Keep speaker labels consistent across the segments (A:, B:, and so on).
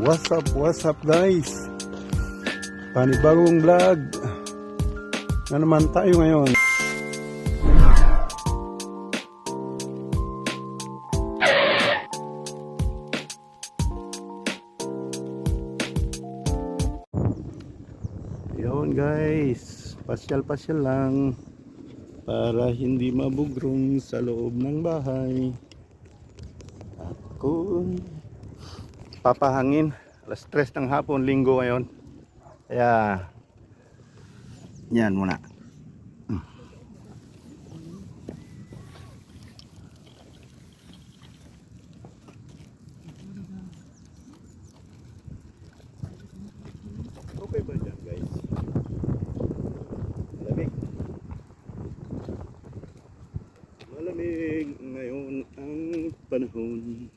A: What's up guys? Panibagong vlog na naman tayo ngayon. Yun guys, pasyal-pasyal lang para hindi mabugrong sa loob ng bahay. Ako papahangin, alas 3 ng hapon, linggo ngayon. Kaya yan muna. Okay ba dyan guys? Malamig. Malamig ngayon ang panahon.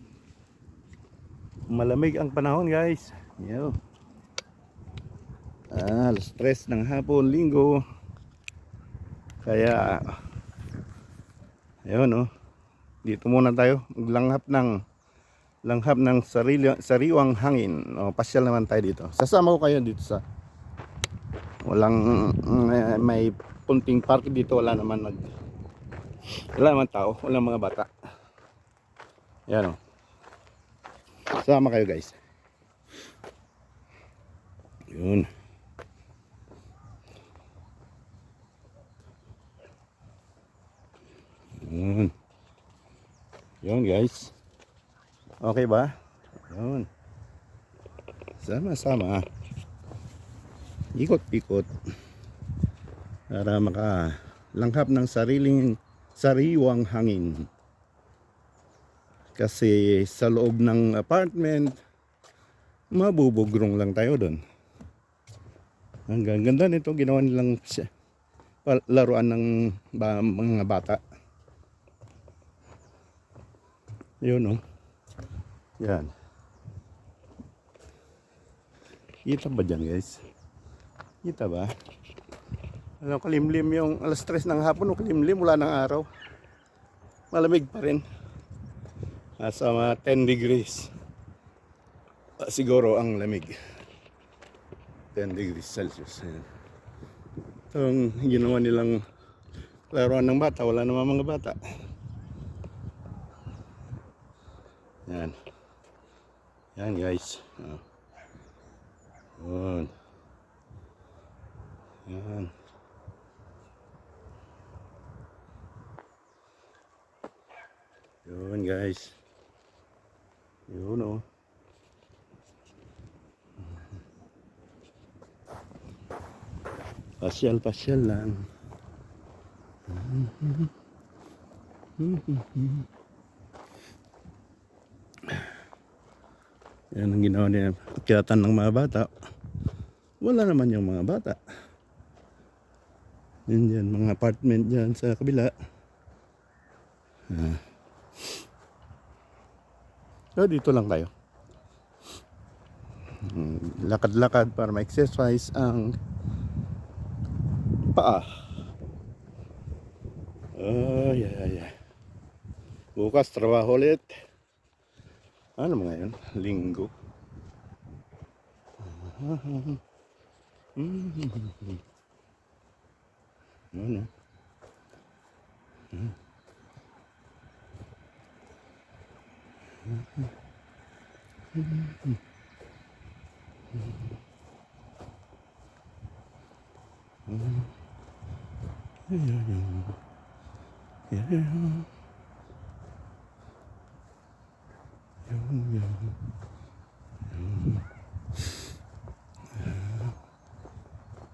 A: Malamig ang panahon guys. Yo. Alas 3 ng hapon, linggo. Kaya ayun oh. Dito muna tayo maglanghap ng sariwang hangin. Pasyal naman tayo dito. Sasama ko kayo dito sa walang may punting park dito, wala naman tao, walang mga bata. Yan oh. Sama kayo guys. Yun. Yun guys. Okay ba? Yun. Sama-sama. Ikot-ikot. Para makalanghap ng sariwang hangin. Kasi sa loob ng apartment, mabubugrong lang tayo doon. Ang ganda nito, ginawa nilang laruan ng mga bata. Yun oh. Yan. Kita ba dyan guys? Kita ba? Ano, kalimlim yung alas 3 ng hapon, kalimlim, wala ng araw. Malamig pa rin. Nasa 10 degrees. Siguro ang lamig. 10 degrees Celsius. Ayan. Itong ginawa nilang laruan ng bata, wala naman mga bata. Yan. Yan guys. Yan. Yan. Yun guys. Yun oh. Pasyal-pasyal lang. Yan ang ginawa niya, pakyatan ng mga bata. Wala naman yung mga bata. Yan dyan, mga apartment dyan sa kabila. So dito lang tayo. Lakad-lakad para ma-exercise ang paa. Bukas trabaho ulit. Ano mga yun? Linggo. Ano?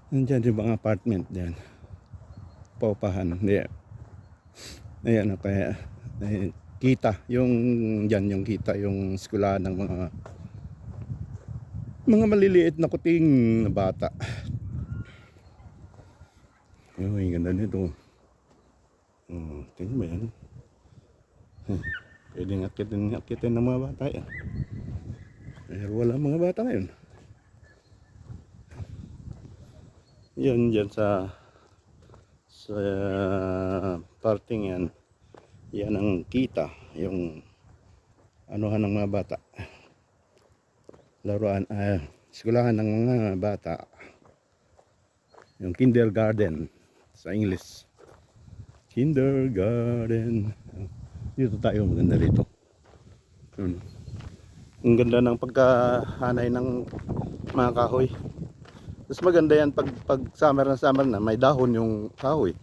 A: Nandiyan yung mga apartment dyan. Paupahan. Ayan, kaya kita yung dyan, yung kita yung eskwelahan ng mga maliliit na kuting na bata. Ay, ganda nito. Tingnan mo yan. Pwedeng akitin ng mga bata yan. Pero wala mga bata ngayon. Yan dyan sa parting yan. Yan ang kita. Yung anuhan ng mga bata. laruan, eskwelahan ng mga bata. Yung kindergarten sa English. Kindergarten. Dito tayo, maganda rito. Ang ganda ng pagkahanay ng mga kahoy. Mas maganda yan pag summer na may dahon yung kahoy.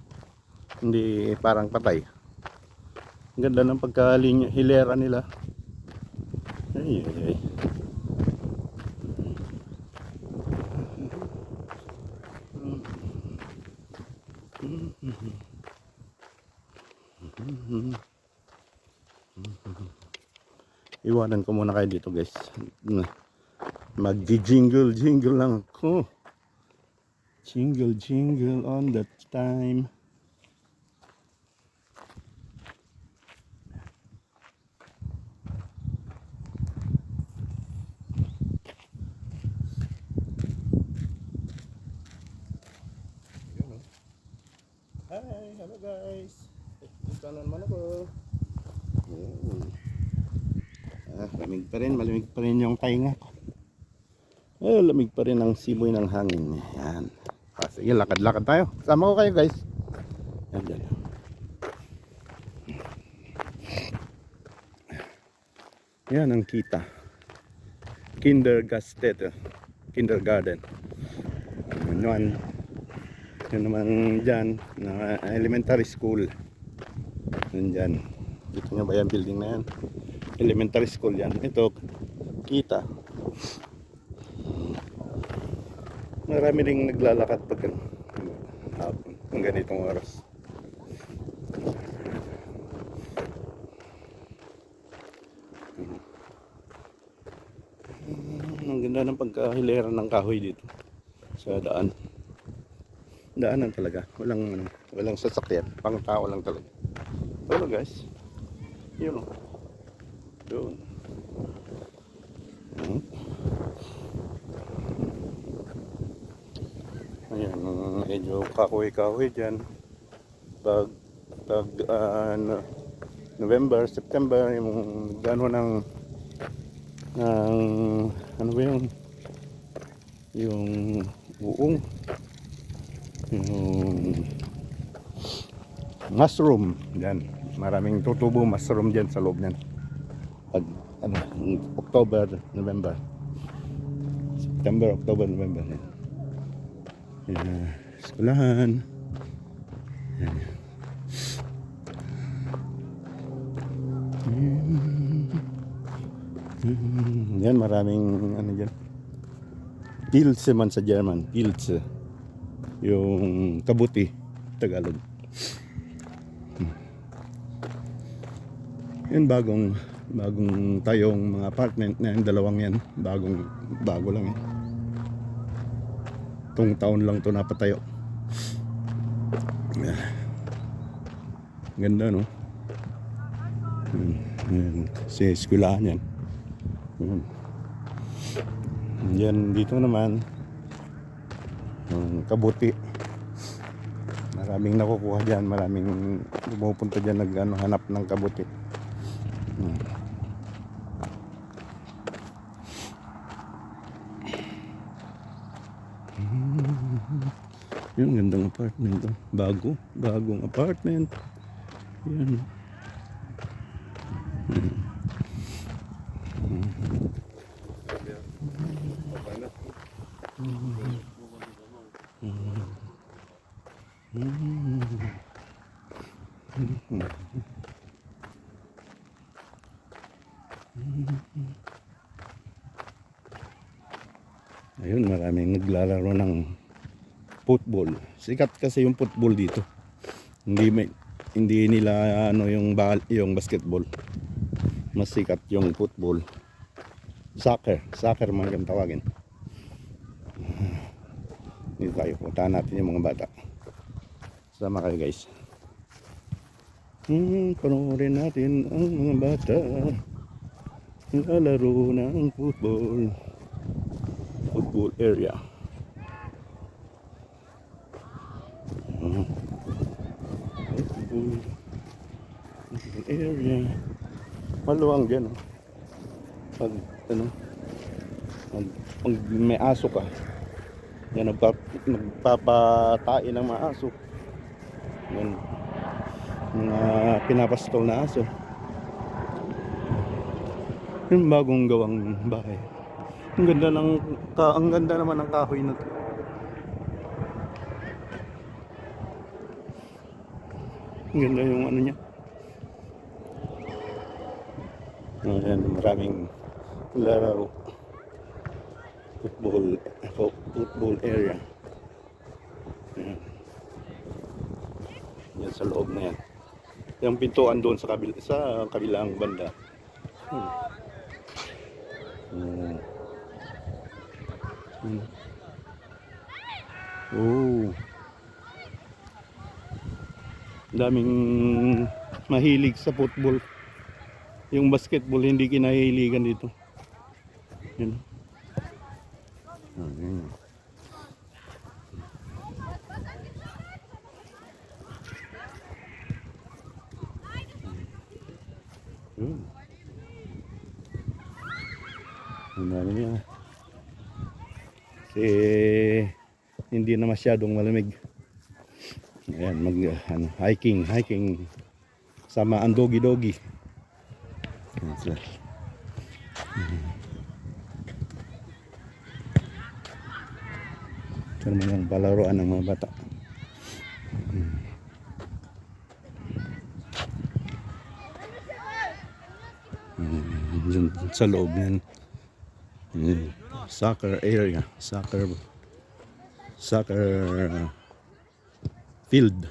A: Hindi parang patay. Ang ganda ng hilera nila. Ay, ay, ay. Iwanan ko muna kayo dito, guys. Mag-jingle lang ako. Jingle on that time. Hi, hello guys. Dito na naman ako. Malamig pa rin yung tainga ko. Lamig pa rin ang simoy ng hangin. Yan. Sige, lakad-lakad tayo. Sama ko kayo, guys. Yan. Yan ang kita. Kindergarten. Yun naman dyan, na elementary school. Yun dyan. Dito nga ba yung building na yan? Elementary school yan. Ito, kita. Marami ring naglalakad pag hapon, ng ganitong oras. Ang ganda ng pagkahilera ng kahoy dito sa daan. Daanan talaga. Walang sasakyan. Pang tao lang talaga. Pero guys, yun o. Doon. Ayan, medyo kahoy-kahoy dyan. Pag November, September, yung gano'n ng ano ba yung uong, yung mushroom dyan. Maraming tutubo mushroom dyan sa loob nyan. Pag October, November, September, October, November yan. Eskwelahan. Yan, maraming ano dyan. Pilze man sa German. Pilze. Yung kabuti. Tagalog. Yan bagong tayong mga apartment na yung dalawang yan. Bago lang eh. Itong taon lang to napatayo. Ganda no. Yan. Si eskwelahan yan. Yan dito naman kabuti. Maraming nakukuha dyan. Maraming pumupunta dyan hanap ng kabuti. Yung gandang apartment to. Bagong apartment. Yan. Ayun, maraming naglalaro ng football. Sikat kasi yung football dito. Hindi nila yung basketball. Mas sikat yung football. Soccer man kang tawagin. Dito tayo, puntahan natin yung mga bata. Sama kayo guys. Panoorin natin ang mga bata lalaro ng football area. Football area. Maluwang dyan. Pag Pag may aso ka, yan, nagpapatain ng mga aso. Yan, mga pinapastol na aso. Yung bagong gawang bahay. Ang ganda naman ng kahoy na to. Ang ganda yung ano niya. Ayan, maraming laro. Football area. Ayan. Yan sa loob na yan. Yung pintuan doon sa kabilang banda. Oh. Daming mahilig sa football. Yung basketball hindi kinahiligan dito. Yan. Ayan. Ang dami niya. Kasi hindi na masyadong malamig. Ayan, hiking sama ang dogi. Ayan sila. Ito naman yung palaruan ng mga bata. Dyan sa loob yan. Soccer area, soccer field,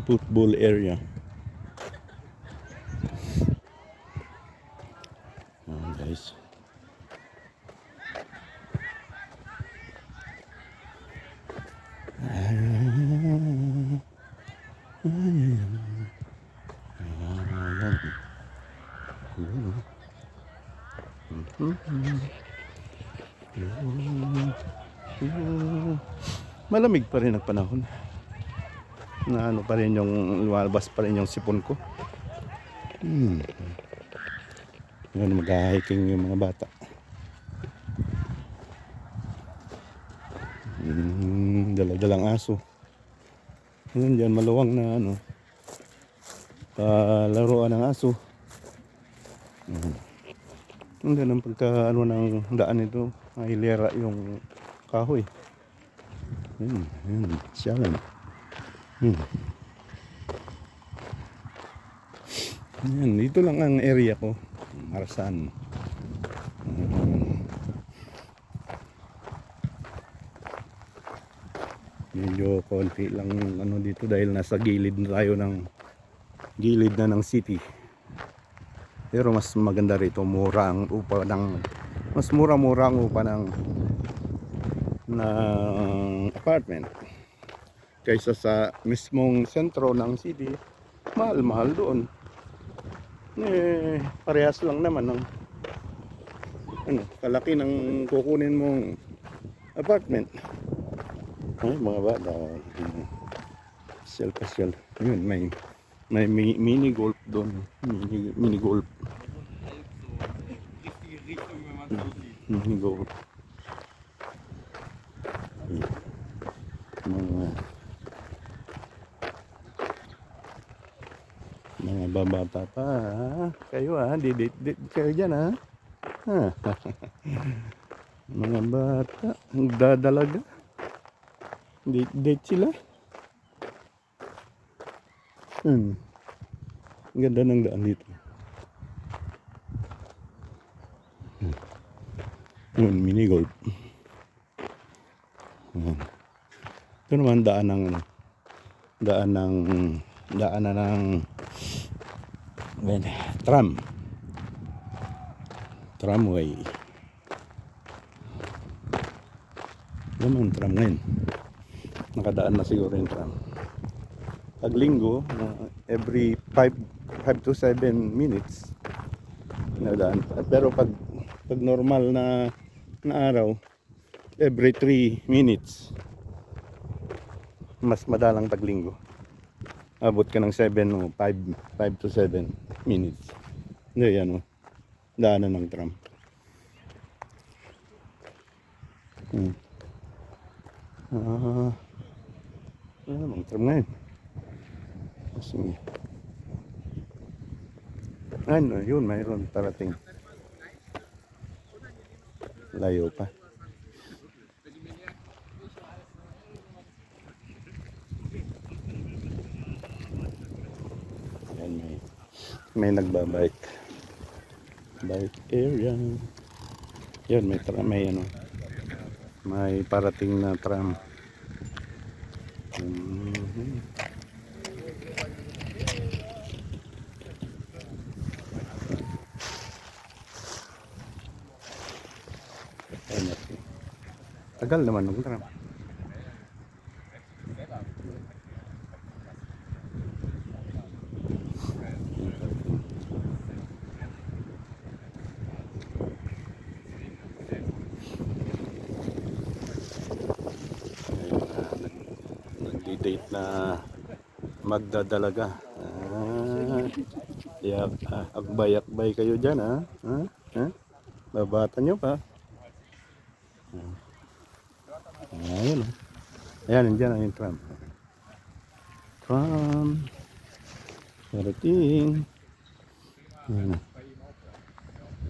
A: football area. Guys, malamig pa rin ang panahon. Na ano pa rin yung lumalabas pa rin yung sipon ko. Ngayon mag-hiking yung mga bata. Dala-dalang aso. Ngayon dyan maluwang na ano, laruan ng aso. Hindi ang pagka ano ng daan ito, hilera yung kahoy. Yun, siyalan. Yan, dito lang ang area ko, Marasan. Medyo konti lang ano dito dahil nasa gilid na tayo ng city. Pero mas maganda rito, mas mura-mura ang upa ng apartment kaysa sa mismong sentro ng city. Mahal doon. Parehas lang naman ng kalaki ng kukunin mong apartment. Ay, mga bata, pasyal. Yun, may mini golf doon. Mini golf. Mini golf. Mga babata pa, ha? Kayo date kayo dyan, ha? Mga bata, dadalaga. Date sila. Ang ganda ng daan dito. Yun, mini golf. Ito naman daanan ng tramway. Naman tram ngayon. Nakadaan na siguro yung tram. Pag linggo, every 5 to 7 minutes nadaan. Pero pag normal na araw, every 3 minutes. Mas madalang pag linggo. Abot ka ng 5 to 7 minutes. Hindi, yan o. Daanan ng tram. Ah, ang tram ngayon. Kasi, ano, yun, mayroon parating. Layo pa. Ayan, may nagbabike. Bike area. Yun, may tram, may ano. May parating na tram. Tagal naman ng tram. Nagdi-date na magdadalaga. Akbay-akbay kayo dyan, ha? Babata nyo pa. Ayan, ayan, nandiyan ang yung tram. Tram. Parating. Ayan.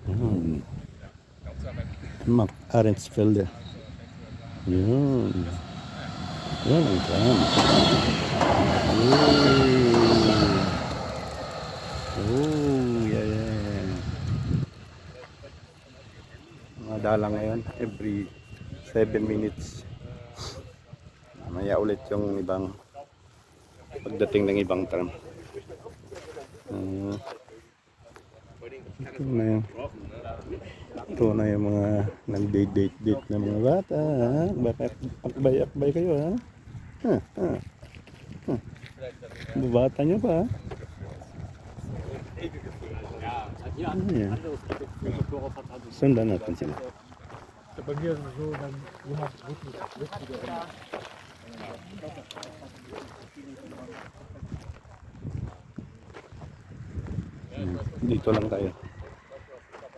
A: Ayan. Arendsfelde. Yun. Yan ang tram. Yeah. Madala ngayon every 7 minutes. Mamaya ulit yung ibang pagdating ng ibang tram. Ito na yung mga nag-date na mga bata. Bakit akbay-akbay kayo, ha? Bata nyo pa, ha? Sundan natin sila. Dito lang tayo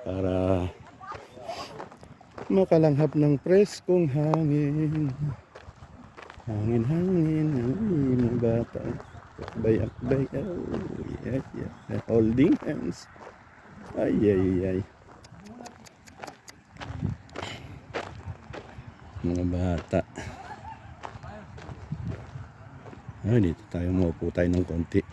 A: para makalanghap ng preskong hangin. Hangin. Ay, mga bata. Akbay. Yeah. Holding hands. Ay. Mga bata. Dito tayo, maupo tayo ng konti.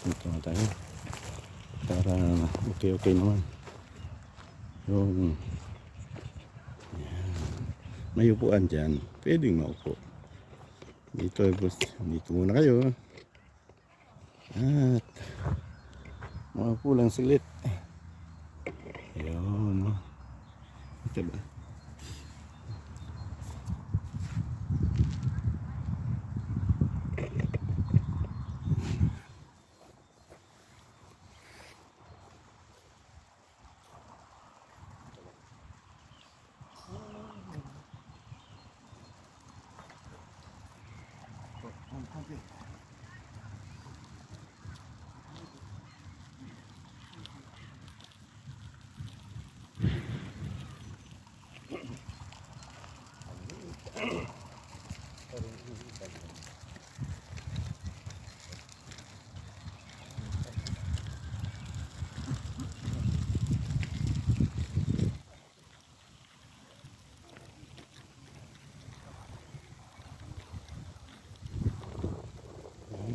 A: Dito na tayo para okay naman. Yung may upuan dyan, pwedeng maupo dito. Dito muna kayo at maupo lang silit. Ayun, diba?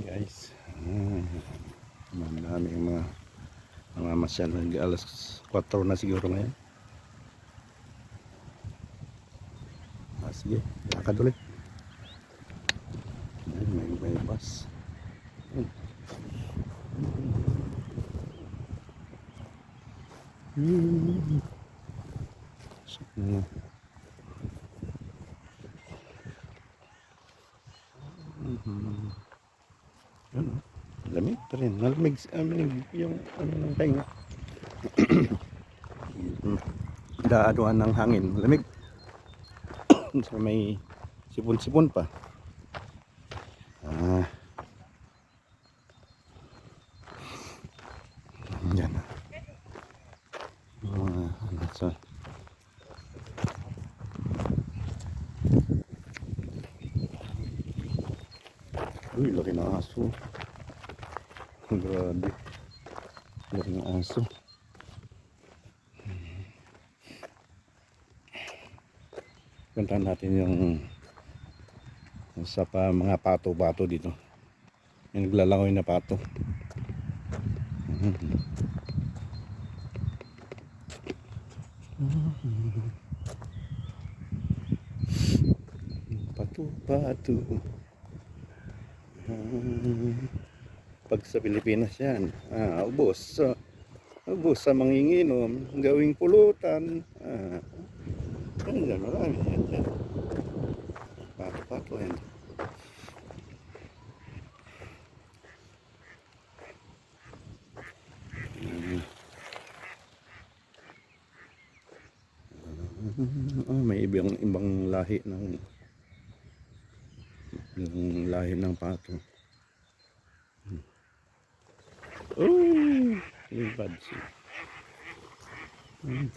A: Guys, maraming mga masyal. Alas 4 na siguro ngayon. Sige, lakad ulit. May bus. Lamig pa rin. Malamig yung ng tenga. Daaduan ng hangin. Malamig. So may Sipon-sipon pa. Ah. Yan. Ano sa uy, laki ng aso. Grabe. Laki ng aso. Puntahan natin yung sa mga pato-pato dito. Yung naglalangoy na pato. Pato-pato. Pag sa Pilipinas yan, ubos sa manginginom, gawing pulutan. Ayan, marami yan. Pato-pato yan. May ibang lahi ng pato. Oh, lipad siya.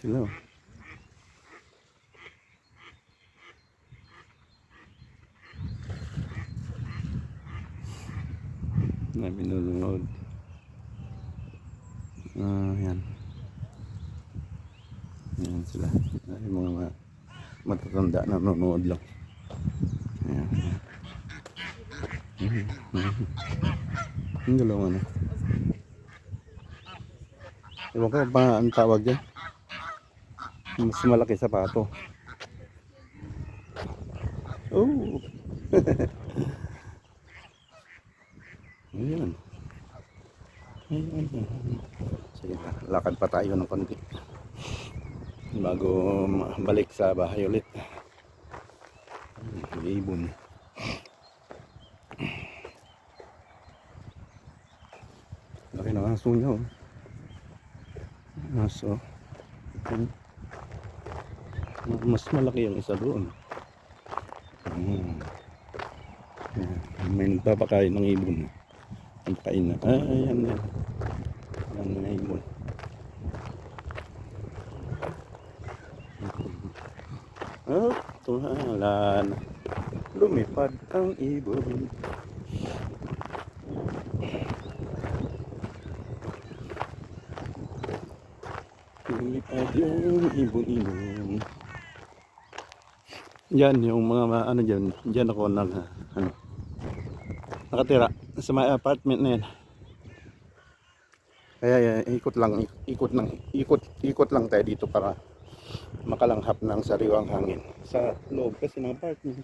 A: Sila. Na binulunod. Yan. Yan sila. Yung mga matatanda na nanonood lang. Ayan. Yung dalawa na. Ewan ko pa ang tawag dyan. Mas malaki sa pato. Oh! Ayan. Ayan. Sige, lakad pa tayo ng konti bago balik sa bahay ulit. Ibon. Laki ng aso niya, oh. Aso. Mas malaki yung isa doon. May nagpapakain ng ibon. Ang kain na. Ayan yan. Ayan na ibon. Oh, tuhalan. Lumipad ang ibon. Lumipad yung ibon-ibon. Yan yung mga ano dyan. Dyan ako nakatira sa may apartment na yan. Kaya ikot lang tayo dito para makalanghap ng sariwang hangin. Sa loob kasi ng apartment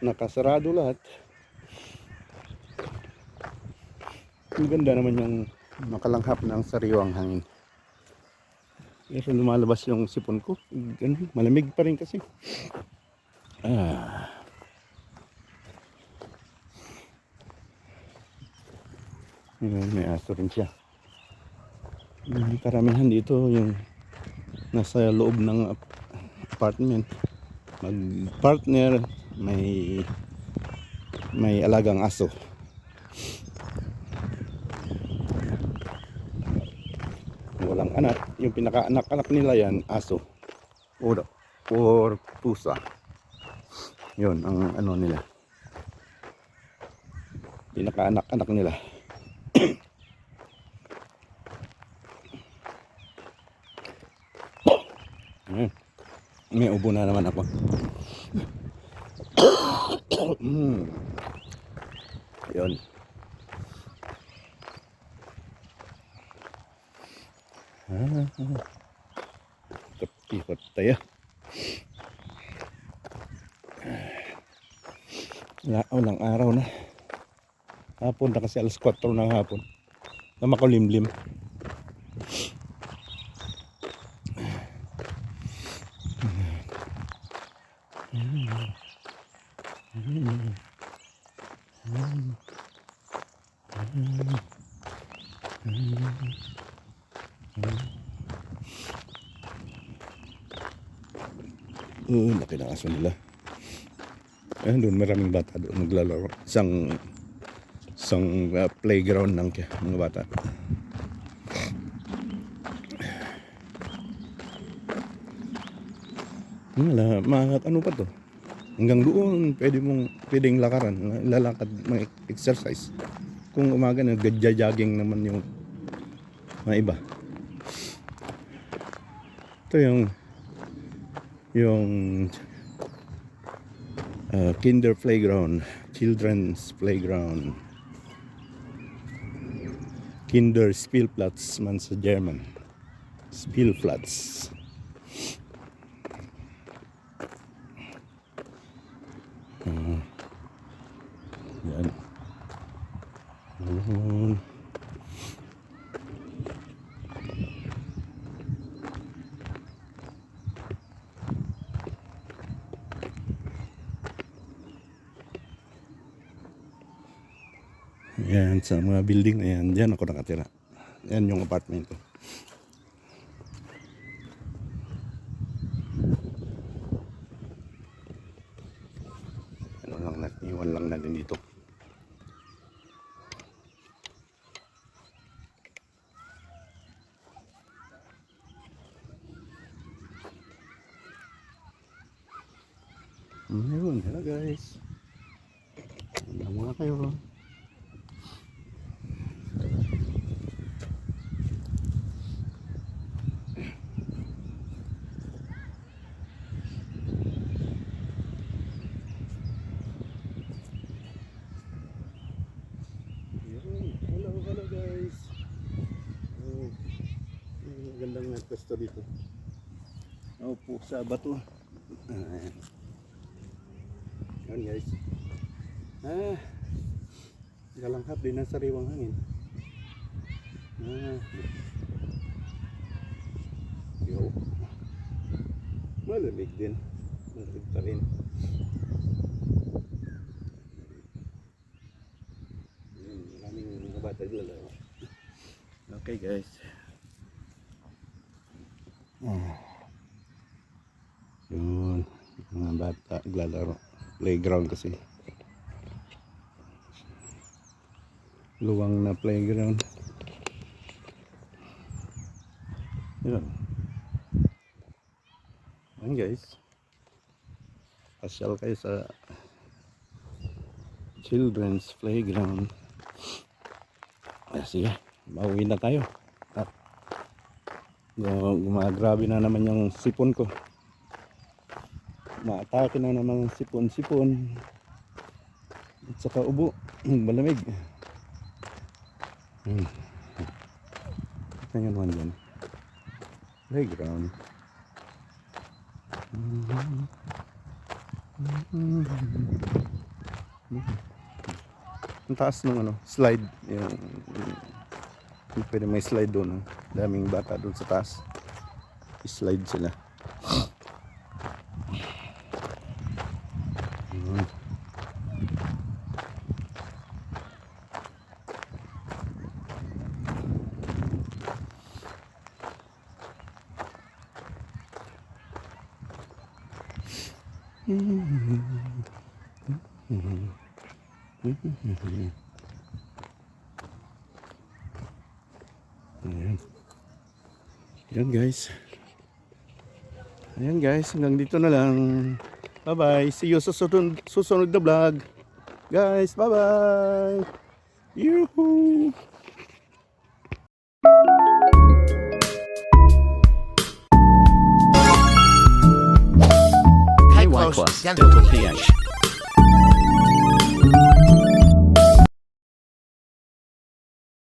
A: nakasarado lahat. Ang ganda naman yung makalanghap ng sariwang hangin. Pero lumalabas yung sipon ko. Ganun, malamig pa rin kasi. May aso rin siya. Karamihan dito yung nasa loob ng apartment. Mag-partner, may alagang aso. Walang anak, yung pinaka-anak nila yan, aso or pusa. Yun ang ano nila, pinaka-anak nila. May ubo na naman ako. Yun. Ikot tayo. Walang araw na. Hapon na kasi alas 4 ng hapon. Na makulimlim. Laki ng aso nila. Ayun, doon maraming bata doon naglalaro. Isang playground ng mga bata. Ano pa to? Hanggang doon pwedeng lakaran, lalakad, mga exercise. Kung umaga nagja-jogging naman yung mga iba. Ito yung kinder playground, children's playground. Kinder Spielplatz man sa German. Spielplatz. Yan. Yan, sa mga building na yan, dyan ako nakatira. Yan yung apartment ko. Iwan lang natin dito. Ayun, hello guys. Ano muna kayo? Hello guys. Magandang pwesto dito. Opo sa bato. Yan guys. Galanghap din ang sariwang hangin. Yo. Malamig din. Malamig pa rin. Maraming mga bata dito. Okay guys. Yun. Mga bata naglalaro. Playground kasi. Luwang na playground. Yun. Yan guys. Pasyal kayo sa children's playground. Sige, mauwi na tayo. Gumagrabe na naman yung sipon ko. Maatake na naman ang sipon at saka ubo. Malamig. Ito nga naman dyan. Playground. Ang taas ng slide. Yung pwede may slide doon. Daming bata doon sa taas. I-slide sila. Ayan. Ayan guys. Ayan guys, hanggang dito na lang. Bye bye. See you sa susunod na vlog. Guys, bye bye. Yoo-hoo.
B: KY Plus, Delta PH.